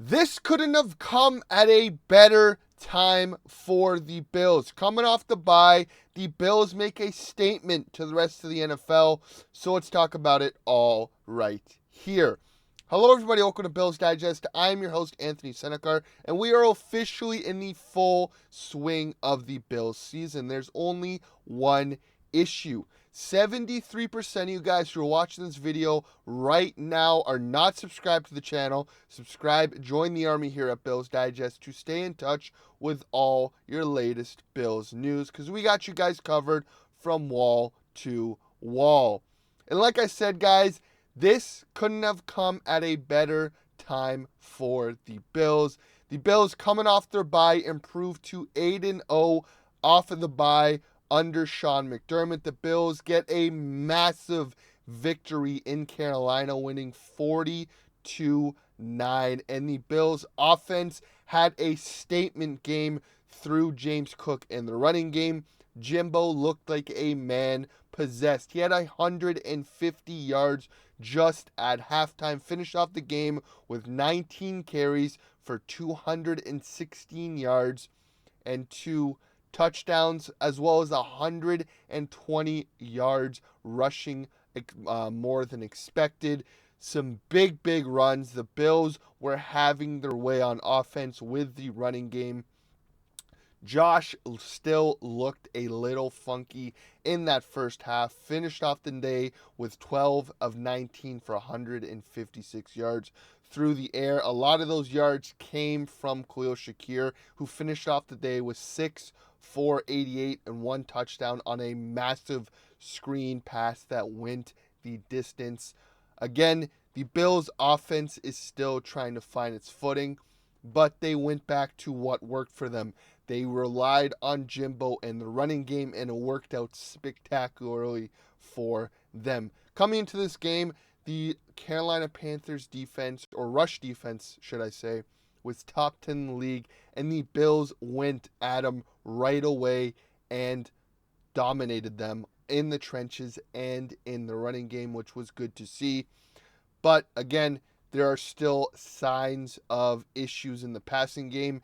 This couldn't have come at a better time for the Bills. Coming off the bye, the Bills make a statement to the rest of the NFL. So let's talk about it all right here. Hello, everybody. Welcome to Bills Digest. I'm your host, Anthony Senicar, and we are officially in the full swing of the Bills season. There's only one issue. 73% of you guys who are watching this video right now are not subscribed to the channel. Subscribe, join the army here at Bills Digest to stay in touch with all your latest Bills news, because we got you guys covered from wall to wall. And like I said, guys, this couldn't have come at a better time for the Bills. The Bills, coming off their bye, improved to 8-0 off of the bye under Sean McDermott. The Bills get a massive victory in Carolina, winning 40-9. And the Bills offense had a statement game through James Cook in the running game. Jimbo looked like a man possessed. He had 150 yards just at halftime. Finished off the game with 19 carries for 216 yards and 2 touchdowns, as well as 120 yards rushing, more than expected. Some big runs. The Bills were having their way on offense with the running game. Josh still looked a little funky in that first half. Finished off the day with 12 of 19 for 156 yards through the air. A lot of those yards came from Khalil Shakir, who finished off the day with 6 for 88 and 1 touchdown on a massive screen pass that went the distance. Again, the Bills' offense is still trying to find its footing, but they went back to what worked for them. They relied on Jimbo and the running game, and it worked out spectacularly for them. Coming into this game, the Carolina Panthers defense, or rush defense, should I say, was top 10 in the league, and the Bills went at them right away and dominated them in the trenches and in the running game, which was good to see. But again, there are still signs of issues in the passing game.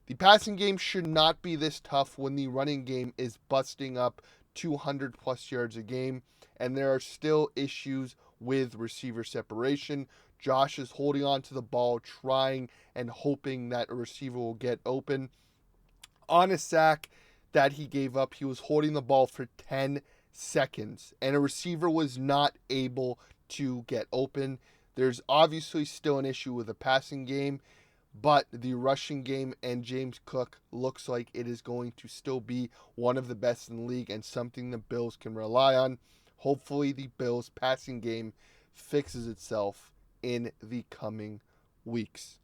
The passing game should not be this tough when the running game is busting up 200 plus yards a game, and there are still issues with receiver separation. Josh is holding on to the ball, trying and hoping that a receiver will get open. On a sack that he gave up, he was holding the ball for 10 seconds, and a receiver was not able to get open. There's obviously still an issue with the passing game, but the rushing game and James Cook looks like it is going to still be one of the best in the league and something the Bills can rely on. Hopefully the Bills' passing game fixes itself in the coming weeks.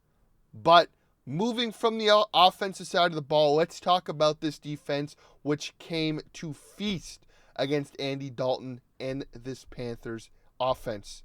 But moving from the offensive side of the ball, let's talk about this defense, which came to feast against Andy Dalton and this Panthers offense.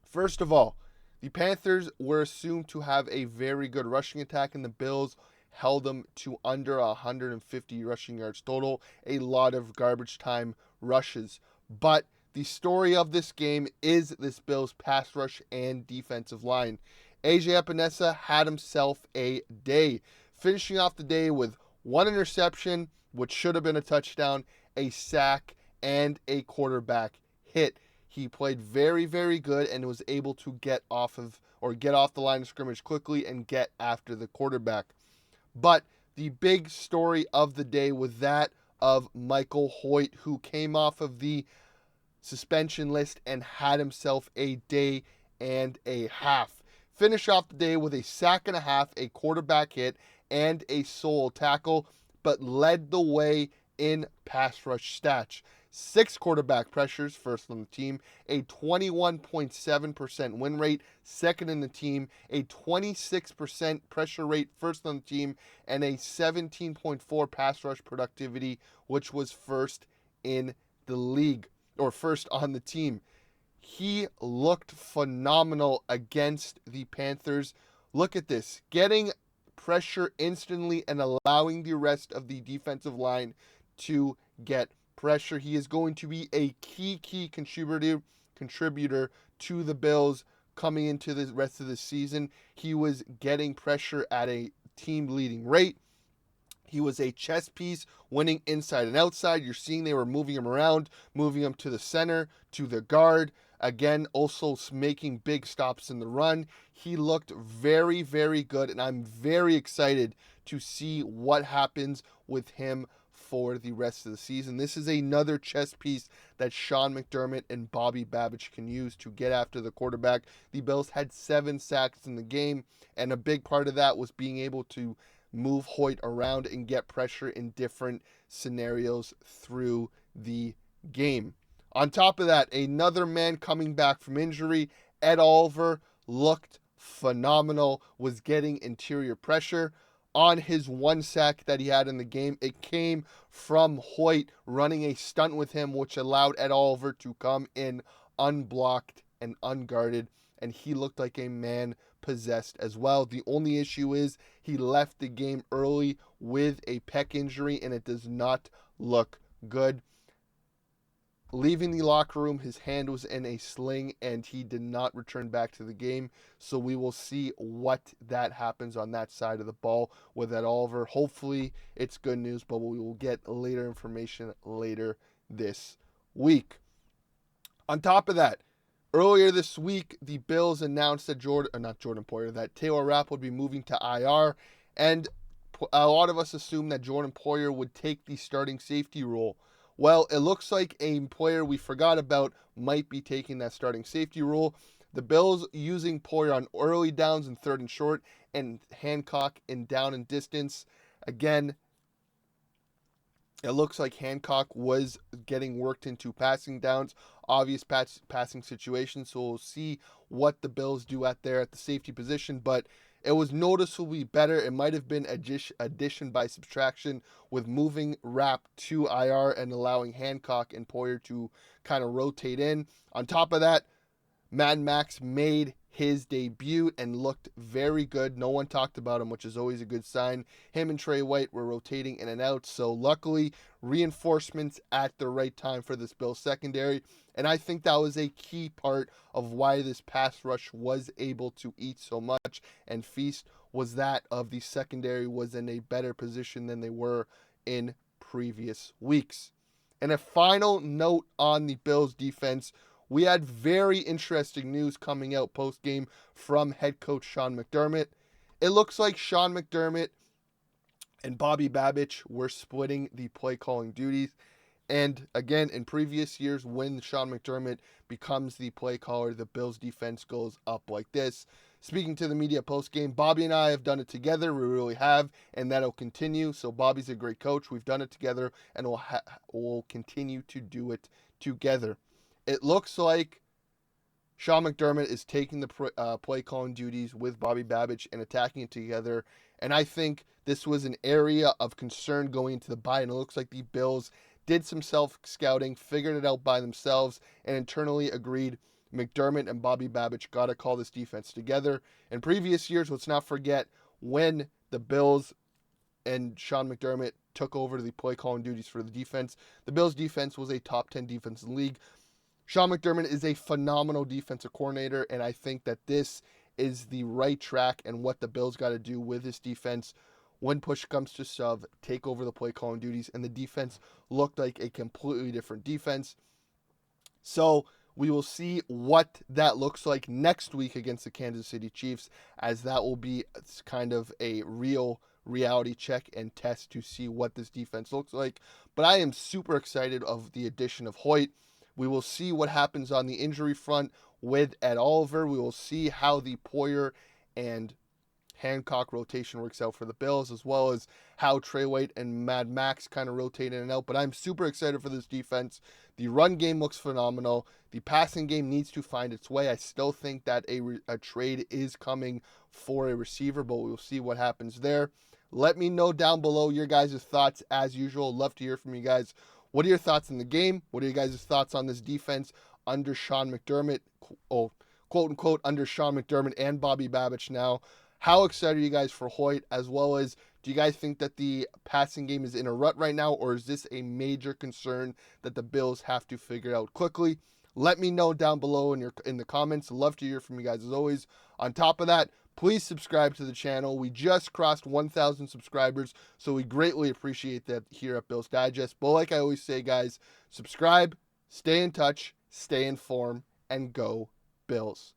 First of all, the Panthers were assumed to have a very good rushing attack, and the Bills held them to under 150 rushing yards total. A lot of garbage time rushes. But the story of this game is this Bills pass rush and defensive line. Epenesa had himself a day, finishing off the day with 1 interception, which should have been a touchdown, a sack, and a quarterback hit. He played very good and was able to get off the line of scrimmage quickly and get after the quarterback. But the big story of the day was that of Michael Hoyt, who came off of the suspension list and had himself a day and a half. Finished off the day with a sack and a half, a quarterback hit, and a solo tackle, but led the way in pass rush stats. 6 quarterback pressures, first on the team, a 21.7% win rate, second in the team, a 26% pressure rate, first on the team, and a 17.4 pass rush productivity, which was first in the league, or first on the team. He looked phenomenal against the Panthers. Look at this, getting pressure instantly and allowing the rest of the defensive line to get pressure. He is going to be a key contributor to the Bills coming into the rest of the season. He was getting pressure at a team-leading rate. He was a chess piece, winning inside and outside. You're seeing they were moving him around, moving him to the center, to the guard. Again, also making big stops in the run. He looked very, very good, and I'm very excited to see what happens with him for the rest of the season. This is another chess piece that Sean McDermott and Bobby Babich can use to get after the quarterback. The Bills had 7 sacks in the game, and a big part of that was being able to move Hoyt around and get pressure in different scenarios through the game. On top of that, another man coming back from injury, Ed Oliver, looked phenomenal, was getting interior pressure. On his 1 sack that he had in the game, it came from Hoyt running a stunt with him, which allowed Ed Oliver to come in unblocked and unguarded, and he looked like a man possessed as well. The only issue is he left the game early with a pec injury, and it does not look good. Leaving the locker room, his hand was in a sling, and he did not return back to the game. So we will see what that happens on that side of the ball with Ed Oliver. Hopefully it's good news, but we will get later information later this week. On top of that, earlier this week, the Bills announced that that Taylor Rapp would be moving to IR, and a lot of us assumed that Jordan Poyer would take the starting safety role. Well, it looks like a player we forgot about might be taking that starting safety role. The Bills using Poyer on early downs and 3rd and short, and Hancock in down and distance. Again, it looks like Hancock was getting worked into passing downs, obvious passing situations, so we'll see what the Bills do at the safety position, but it was noticeably better. It might have been addition by subtraction with moving Rapp to IR and allowing Hancock and Poyer to kind of rotate in. On top of that, Mad Max made his debut and looked very good. No one talked about him, which is always a good sign. Him and Trey White were rotating in and out, so luckily reinforcements at the right time for this Bills secondary, and I think that was a key part of why this pass rush was able to eat so much and feast, was that of the secondary was in a better position than they were in previous weeks. And a final note on the Bills defense, we had very interesting news coming out post-game from head coach Sean McDermott. It looks like Sean McDermott and Bobby Babich were splitting the play calling duties. And again, in previous years, when Sean McDermott becomes the play caller, the Bills defense goes up like this. Speaking to the media post-game, Bobby and I have done it together. We really have, and that'll continue. So Bobby's a great coach. We've done it together, and we'll continue to do it together. It looks like Sean McDermott is taking the play calling duties with Bobby Babich and attacking it together. And I think this was an area of concern going into the bye. And it looks like the Bills did some self-scouting, figured it out by themselves, and internally agreed McDermott and Bobby Babich got to call this defense together. In previous years, let's not forget when the Bills and Sean McDermott took over the play calling duties for the defense, the Bills defense was a top 10 defense in the league. Sean McDermott is a phenomenal defensive coordinator, and I think that this is the right track and what the Bills got to do with this defense when push comes to shove, take over the play calling duties, and the defense looked like a completely different defense. So we will see what that looks like next week against the Kansas City Chiefs, as that will be kind of a real reality check and test to see what this defense looks like. But I am super excited of the addition of Hoyt. We will see what happens on the injury front with Ed Oliver. We will see how the Poyer and Hancock rotation works out for the Bills, as well as how Trey White and Mad Max kind of rotate in and out. But I'm super excited for this defense. The run game looks phenomenal. The passing game needs to find its way. I still think that a trade is coming for a receiver, but we'll see what happens there. Let me know down below your guys' thoughts as usual. Love to hear from you guys. What are your thoughts on the game? What are your guys' thoughts on this defense under Sean McDermott? Quote unquote, under Sean McDermott and Bobby Babich now. How excited are you guys for Hoyt, as well as do you guys think that the passing game is in a rut right now, or is this a major concern that the Bills have to figure out quickly? Let me know down below in the comments. Love to hear from you guys as always. On top of that, please subscribe to the channel. We just crossed 1,000 subscribers, so we greatly appreciate that here at Bills Digest. But like I always say, guys, subscribe, stay in touch, stay informed, and go Bills.